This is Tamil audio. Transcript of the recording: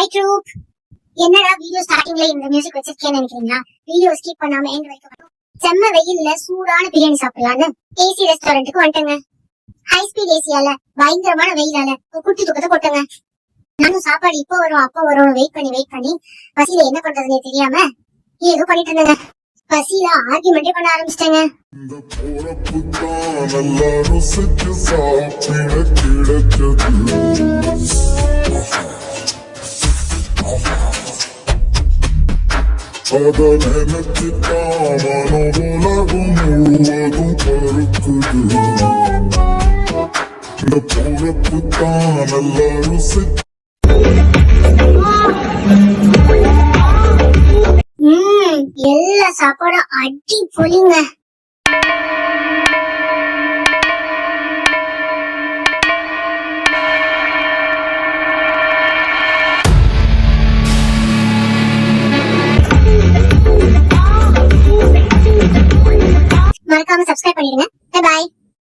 Hi troupe. என்னடா வீடியோ ஸ்டார்டிங்ல இந்த மியூசிக் வச்சிருக்கேன்னு நினைக்கிறீங்களா? வீடியோ ஸ்கிப் பண்ணாம எண்ட் வரைக்கும் செம்ம வெயில்ல சூடான பிரியாணி சாப்பிடலான்னு ஏசி ரெஸ்டாரண்ட்டுக்கு வந்துட்டேங்க. ஹை ஸ்பீட் ஏசியால பயங்கரமான வெயிலால குட்டி தூக்கத்தை போட்டேங்க. நானும் சாப்பாடு இப்ப வரும் அப்ப வரும் வெயிட் பண்ணி பசியில என்ன பண்றதுன்னே தெரியாம ஏதோ பண்ணிட்டு இருந்தேங்க. பசியில ஆர்கியூமெண்டே பண்ண ஆரம்பிச்சிட்டேங்க. எல்லா சாப்பாடும் அடி பொலிங்க. மறக்காம சப்ஸ்கிரைப் பண்ணிடுங்க. Bye bye.